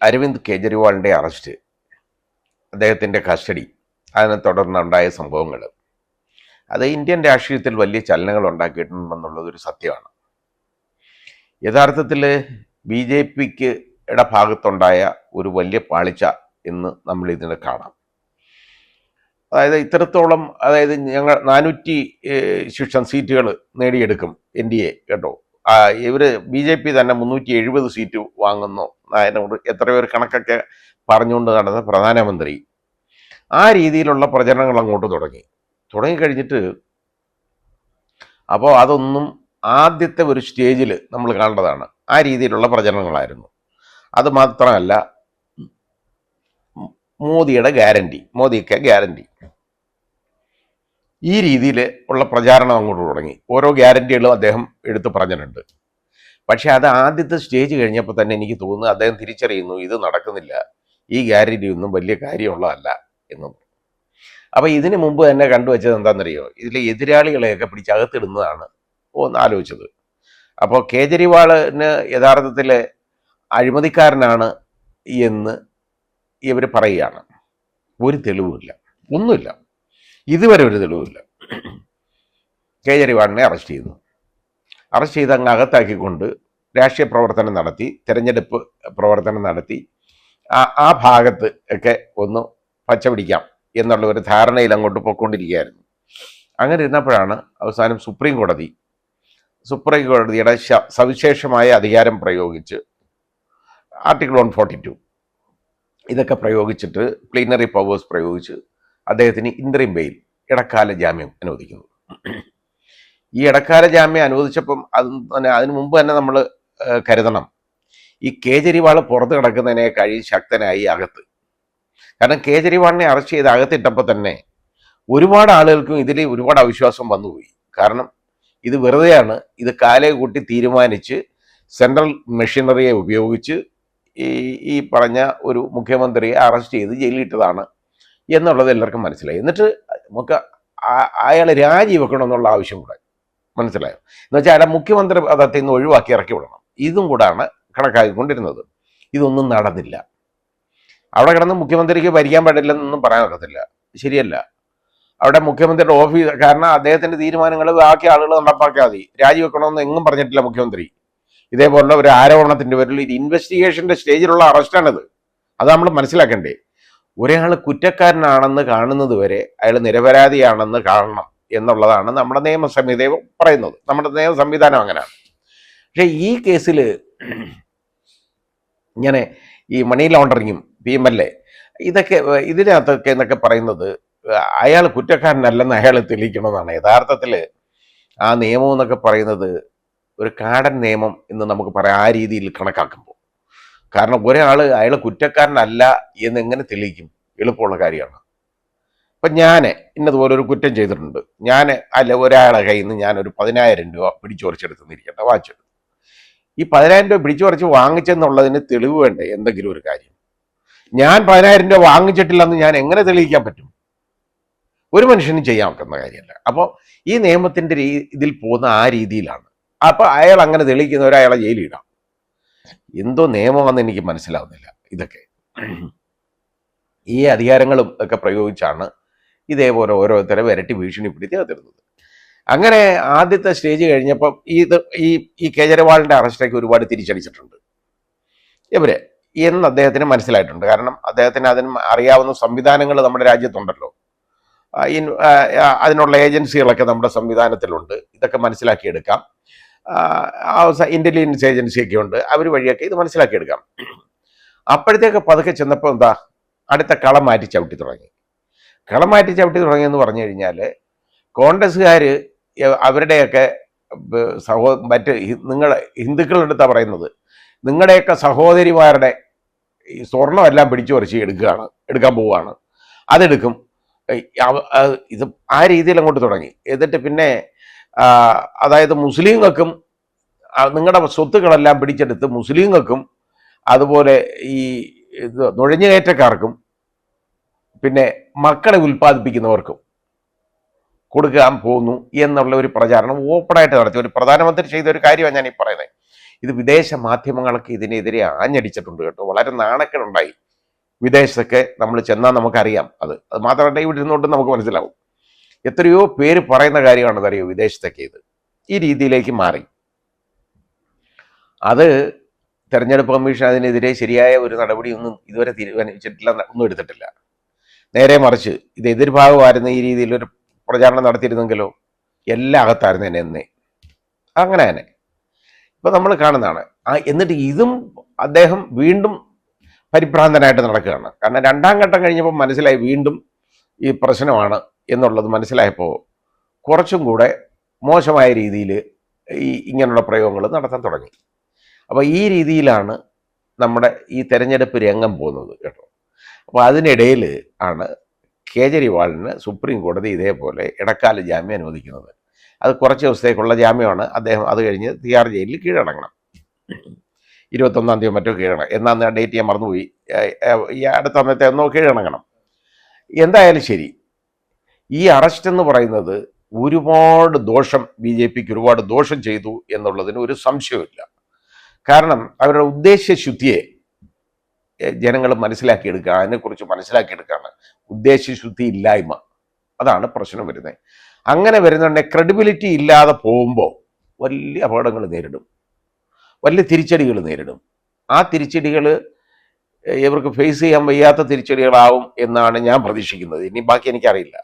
Aravind കെജ്രിവാളിൻ്റെ arrest, അദ്ദേഹത്തിൻ്റെ custody, അതിനെ തുടർന്നുണ്ടായ സംഭവങ്ങൾ, അത് ഇന്ത്യൻ രാഷ്ട്രീയത്തിൽ വലിയ ചലനങ്ങൾ ഉണ്ടാക്കിയിട്ടുണ്ടെന്നുള്ളതൊരു സത്യമാണ്. യഥാർത്ഥത്തിൽ ബി ജെ പിക്ക് ഭാഗത്തുണ്ടായ ഒരു വലിയ പാളിച്ച എന്ന് നമ്മൾ ഇതിനെ കാണാം. അതായത് ഇത്രത്തോളം, അതായത് ഞങ്ങൾ 400 ശിക്ഷൻ സീറ്റുകൾ നേടിയെടുക്കും എൻ ഡി എ കേട്ടോ. ഇവർ ബി ജെ പി തന്നെ 370 സീറ്റ് വാങ്ങുന്നു. അതിനോട് എത്രയോ ഒരു കണക്കൊക്കെ പറഞ്ഞുകൊണ്ട് നടന്ന പ്രധാനമന്ത്രി ആ രീതിയിലുള്ള പ്രചരണങ്ങൾ അങ്ങോട്ട് തുടങ്ങിക്കഴിഞ്ഞിട്ട്, അപ്പോൾ അതൊന്നും ആദ്യത്തെ ഒരു സ്റ്റേജിൽ നമ്മൾ കാണേണ്ടതാണ്. ആ രീതിയിലുള്ള പ്രചരണങ്ങളായിരുന്നു. അത് മാത്രമല്ല, മോദിക്ക് ഗ്യാരണ്ടി, ഈ രീതിയിൽ ഉള്ള പ്രചാരണം അങ്ങോട്ട് തുടങ്ങി. ഓരോ ഗ്യാരണ്ടികളും അദ്ദേഹം എടുത്ത് പറഞ്ഞിട്ടുണ്ട്. പക്ഷെ അത് ആദ്യത്തെ സ്റ്റേജ് കഴിഞ്ഞപ്പോൾ തന്നെ എനിക്ക് തോന്നുന്നു അദ്ദേഹം തിരിച്ചറിയുന്നു ഇത് നടക്കുന്നില്ല, ഈ ഗ്യാരണ്ടി ഒന്നും വലിയ കാര്യമുള്ളതല്ല എന്നും. അപ്പോൾ ഇതിന് മുമ്പ് തന്നെ കണ്ടുവച്ചത് എന്താണെന്നറിയോ, ഇതിലെ എതിരാളികളെയൊക്കെ പിടിച്ചകത്തിടുന്നതാണ് ഒന്ന് ആലോചിച്ചത്. അപ്പോൾ കേജ്രിവാളിന് യഥാർത്ഥത്തിൽ അഴിമതിക്കാരനാണ് എന്ന് ഇവർ പറയുകയാണ്. ഒരു തെളിവുമില്ല, ഒന്നുമില്ല, ഇതുവരെ ഒരു തെളിവില്ല. കേജ്രിവാളിനെ അറസ്റ്റ് ചെയ്ത് അങ്ങ് അകത്താക്കിക്കൊണ്ട് രാഷ്ട്രീയ പ്രവർത്തനം നടത്തി, തെരഞ്ഞെടുപ്പ് പ്രവർത്തനം നടത്തി, ആ ഭാഗത്ത് ഒക്കെ ഒന്ന് പച്ച പിടിക്കാം എന്നുള്ള ഒരു ധാരണയിൽ അങ്ങോട്ട് പോയിക്കൊണ്ടിരിക്കുകയായിരുന്നു. അങ്ങനെ ഇരുന്നപ്പോഴാണ് അവസാനം സുപ്രീം കോടതിയുടെ സവിശേഷമായ അധികാരം പ്രയോഗിച്ച് ആർട്ടിക്കിൾ 142 ഇതൊക്കെ പ്രയോഗിച്ചിട്ട്, പ്ലീനറി പവേഴ്സ് പ്രയോഗിച്ച് അദ്ദേഹത്തിന് ഇൻട്രീം ബെയിൽ, ഇടക്കാല ജാമ്യം അനുവദിക്കുന്നു. ഈ ഇടക്കാല ജാമ്യം അനുവദിച്ചപ്പം അതിനു മുമ്പ് തന്നെ നമ്മൾ കരുതണം, ഈ കേജ്രിവാൾ പുറത്ത് കിടക്കുന്നതിനേക്കാൾ ശക്തനായി അകത്ത്. കാരണം കേജ്രിവാളിനെ അറസ്റ്റ് ചെയ്ത് അകത്തിട്ടപ്പോൾ തന്നെ ഒരുപാട് ആളുകൾക്കും ഇതിൽ ഒരുപാട് അവിശ്വാസം വന്നുപോയി. കാരണം ഇത് വെറുതെയാണ്, ഇത് കാലേ കൂട്ടി തീരുമാനിച്ച് സെൻട്രൽ മെഷീനറിയെ ഉപയോഗിച്ച് ഈ പറഞ്ഞ ഒരു മുഖ്യമന്ത്രിയെ അറസ്റ്റ് ചെയ്ത് ജയിലിട്ടതാണ് എന്നുള്ളത് എല്ലാവർക്കും മനസ്സിലായി. എന്നിട്ട് നമുക്ക് അയാൾ രാജിവെക്കണമെന്നുള്ള ആവശ്യം കൂടെ മനസ്സിലായോ. എന്ന് വെച്ചാൽ അയാളെ മുഖ്യമന്ത്രി പദത്തിൽ നിന്ന് ഒഴിവാക്കി ഇറക്കി വിടണം. ഇതും കൂടാണ് കണക്കാക്കിക്കൊണ്ടിരുന്നത്. ഇതൊന്നും നടന്നില്ല. അവിടെ കിടന്ന് മുഖ്യമന്ത്രിക്ക് ഭരിക്കാൻ പാടില്ലെന്നൊന്നും പറയാൻ ഒക്കത്തില്ല, ശരിയല്ല. അവിടെ മുഖ്യമന്ത്രിയുടെ ഓഫീസ്, കാരണം അദ്ദേഹത്തിൻ്റെ തീരുമാനങ്ങൾ ബാക്കി ആളുകൾ നടപ്പാക്കിയാൽ മതി. രാജിവെക്കണമെന്ന് എങ്ങും പറഞ്ഞിട്ടില്ല മുഖ്യമന്ത്രി. ഇതേപോലുള്ള ഒരു ആരോപണത്തിൻ്റെ പേരിൽ ഇത് ഇൻവെസ്റ്റിഗേഷൻ്റെ സ്റ്റേജിലുള്ള അറസ്റ്റാണിത്. അത് നമ്മൾ മനസ്സിലാക്കണ്ടേ. ഒരാൾ കുറ്റക്കാരനാണെന്ന് കാണുന്നത് വരെ അയാൾ നിരപരാധിയാണെന്ന് കാണണം എന്നുള്ളതാണ് നമ്മുടെ നിയമസംഹിത പറയുന്നത്. നമ്മുടെ നിയമ സംവിധാനം അങ്ങനെയാണ്. പക്ഷേ ഈ കേസിൽ ഇങ്ങനെ ഈ മണി ലോണ്ടറിങ്ങും PMLA ഇതൊക്കെ ഇതിനകത്തൊക്കെ എന്നൊക്കെ പറയുന്നത് അയാൾ കുറ്റക്കാരനല്ലെന്ന് അയാൾ തെളിയിക്കണമെന്നാണ്. യഥാർത്ഥത്തിൽ ആ നിയമം എന്നൊക്കെ പറയുന്നത് ഒരു കാടൻ നിയമം എന്ന് നമുക്ക് പറയാം, ആ രീതിയിൽ കണക്കാക്കുമ്പോൾ. കാരണം അയാൾ കുറ്റക്കാരനല്ല എന്ന് എങ്ങനെ തെളിയിക്കും? എളുപ്പമുള്ള കാര്യമാണ്. അപ്പം ഞാൻ ഇന്നതുപോലെ ഒരു കുറ്റം ചെയ്തിട്ടുണ്ട്, ഒരാളുടെ കയ്യിൽ നിന്ന് ഞാനൊരു 10,000 രൂപ പിടിച്ചുപറിച്ചെടുത്തുന്നിരിക്കട്ടെ, വാങ്ങിച്ചെടുത്തു. ഈ 10,000 രൂപ പിടിച്ചുപറിച്ച് വാങ്ങിച്ചെന്നുള്ളതിന് തെളിവ് വേണ്ടേ? എന്തെങ്കിലും ഒരു കാര്യം. ഞാൻ 10,000 രൂപ വാങ്ങിച്ചിട്ടില്ലെന്ന് ഞാൻ എങ്ങനെ തെളിയിക്കാൻ പറ്റും? ഒരു മനുഷ്യനും ചെയ്യാൻ ഒക്കുന്ന കാര്യമല്ല. അപ്പോൾ ഈ നിയമത്തിൻ്റെ ഇതിൽ പോകുന്ന ആ രീതിയിലാണ്. അപ്പോൾ അയാൾ അങ്ങനെ തെളിയിക്കുന്നവരെ അയാളെ ജയിലിടാം. എന്തോ നിയമമെന്ന് എനിക്ക് മനസ്സിലാവുന്നില്ല. ഇതൊക്കെ ഈ അധികാരങ്ങളും ഒക്കെ പ്രയോഗിച്ചാണ് ഇതേപോലെ ഓരോരുത്തരെ വിരട്ടി ഭീഷണിപ്പെടുത്തി അകത്തിരുന്നത്. അങ്ങനെ ആദ്യത്തെ സ്റ്റേജ് കഴിഞ്ഞപ്പോൾ ഈ കേജ്രിവാളിൻ്റെ അറസ്റ്റൊക്കെ ഒരുപാട് തിരിച്ചടിച്ചിട്ടുണ്ട് ഇവരെ എന്ന് അദ്ദേഹത്തിന് മനസ്സിലായിട്ടുണ്ട്. കാരണം അദ്ദേഹത്തിന് അതിന് അറിയാവുന്ന സംവിധാനങ്ങൾ നമ്മുടെ രാജ്യത്തുണ്ടല്ലോ, അതിനുള്ള ഏജൻസികളൊക്കെ നമ്മുടെ സംവിധാനത്തിലുണ്ട്. ഇതൊക്കെ മനസ്സിലാക്കിയെടുക്കാം. ഇൻ്റലിജൻസ് ഏജൻസിയൊക്കെ ഉണ്ട്, അവർ വഴിയൊക്കെ ഇത് മനസ്സിലാക്കിയെടുക്കാം. അപ്പോഴത്തേക്ക് പതുക്കെ ചെന്നപ്പോൾ എന്താ, അടുത്ത കളം മാറ്റി ചവിട്ടി തുടങ്ങിയെന്ന് പറഞ്ഞു കഴിഞ്ഞാൽ, കോൺഗ്രസ്സുകാർ അവരുടെയൊക്കെ മറ്റ് നിങ്ങളെ ഹിന്ദുക്കളെടുത്താണ് പറയുന്നത്, നിങ്ങളുടെയൊക്കെ സഹോദരിമാരുടെ ഈ സ്വർണ്ണമെല്ലാം പിടിച്ചു പറിച്ച് എടുക്കാൻ പോവുകയാണ്, അതെടുക്കും. ഇത് ആ രീതിയിൽ അങ്ങോട്ട് തുടങ്ങി. എന്നിട്ട് പിന്നെ അതായത് മുസ്ലിങ്ങൾക്കും നിങ്ങളുടെ സ്വത്തുക്കളെല്ലാം പിടിച്ചെടുത്ത് മുസ്ലിങ്ങൾക്കും അതുപോലെ ഈ നുഴഞ്ഞുകയറ്റക്കാർക്കും പിന്നെ മക്കളെ ഉൽപ്പാദിപ്പിക്കുന്നവർക്കും കൊടുക്കാൻ പോകുന്നു എന്നുള്ള ഒരു പ്രചാരണം ഓപ്പണായിട്ട് നടത്തി ഒരു പ്രധാനമന്ത്രി ചെയ്ത ഒരു കാര്യമാണ് ഞാൻ ഈ പറയുന്നത്. ഇത് വിദേശ മാധ്യമങ്ങളൊക്കെ ഇതിനെതിരെ ആഞ്ഞടിച്ചിട്ടുണ്ട് കേട്ടോ. വളരെ നാണക്കേടുണ്ടായി. വിദേശത്തൊക്കെ നമ്മൾ ചെന്നാൽ നമുക്കറിയാം. അത് മാത്രമല്ല ഇവിടെ ഇരുന്നുകൊണ്ട് നമുക്ക് മനസ്സിലാവും. എത്രയോ പേര് പറയുന്ന കാര്യമാണെന്ന് അറിയോ വിദേശത്തൊക്കെ ഇത് ഈ രീതിയിലേക്ക് മാറി. അത് തെരഞ്ഞെടുപ്പ് കമ്മീഷൻ അതിനെതിരെ ശരിയായ ഒരു നടപടിയൊന്നും ഇതുവരെ തീരുമാനിച്ചിട്ടില്ല, ഒന്നും എടുത്തിട്ടില്ല. നേരെ മറിച്ച് ഇത് എതിർഭാഗമായിരുന്ന ഈ രീതിയിലൊരു പ്രചാരണം നടത്തിയിരുന്നെങ്കിലോ എല്ലാം അകത്തായിരുന്നു എന്നെ അങ്ങനെ തന്നെ ഇപ്പം നമ്മൾ കാണുന്നതാണ്. എന്നിട്ട് ഇതും അദ്ദേഹം വീണ്ടും പരിഭ്രാന്തനായിട്ട് നടക്കുകയാണ്. കാരണം രണ്ടാം ഘട്ടം കഴിഞ്ഞപ്പോൾ മനസ്സിലായി വീണ്ടും ഈ പ്രശ്നമാണ് എന്നുള്ളത് മനസ്സിലായപ്പോൾ കുറച്ചും കൂടെ മോശമായ രീതിയിൽ ഇങ്ങനെയുള്ള പ്രയോഗങ്ങൾ നടത്താൻ തുടങ്ങി. അപ്പോൾ ഈ രീതിയിലാണ് നമ്മുടെ ഈ തെരഞ്ഞെടുപ്പ് രംഗം പോകുന്നത് കേട്ടോ. അപ്പോൾ അതിനിടയിൽ ആണ് കേജ്രിവാളിന് സുപ്രീം കോടതി ഇതേപോലെ ഇടക്കാല ജാമ്യം അനുവദിക്കുന്നത്. അത് കുറച്ച് ദിവസത്തേക്കുള്ള ജാമ്യമാണ്. അദ്ദേഹം അത് കഴിഞ്ഞ് തിഹാർ ജയിലിൽ കീഴടങ്ങണം. 21-ാം തീയതി മറ്റോ കീഴടങ്ങണം. എന്നാന്ന് ഡേറ്റ് ഞാൻ മറന്നുപോയി. ഈ അടുത്ത സമയത്ത് എന്നോ കീഴടങ്ങണം. എന്തായാലും ശരി, ഈ അറസ്റ്റ് എന്ന് പറയുന്നത് ഒരുപാട് ദോഷം BJPക്ക് ഒരുപാട് ദോഷം ചെയ്തു എന്നുള്ളതിന് ഒരു സംശയവുമില്ല. കാരണം അവരുടെ ഉദ്ദേശ്യശുദ്ധിയെ ജനങ്ങൾ മനസ്സിലാക്കിയെടുക്കുക, അതിനെക്കുറിച്ച് മനസ്സിലാക്കിയെടുക്കുകയാണ്. ഉദ്ദേശ്യശുദ്ധി ഇല്ലായ്മ, അതാണ് പ്രശ്നം വരുന്നത്. അങ്ങനെ വരുന്നുണ്ടെങ്കിൽ ക്രെഡിബിലിറ്റി ഇല്ലാതെ പോകുമ്പോൾ വലിയ അപകടങ്ങൾ നേരിടും, വലിയ തിരിച്ചടികൾ നേരിടും. ആ തിരിച്ചടികൾ ഇവർക്ക് ഫേസ് ചെയ്യാൻ വയ്യാത്ത തിരിച്ചടികളാവും എന്നാണ് ഞാൻ പ്രതീക്ഷിക്കുന്നത്. ഇനി ബാക്കി എനിക്കറിയില്ല.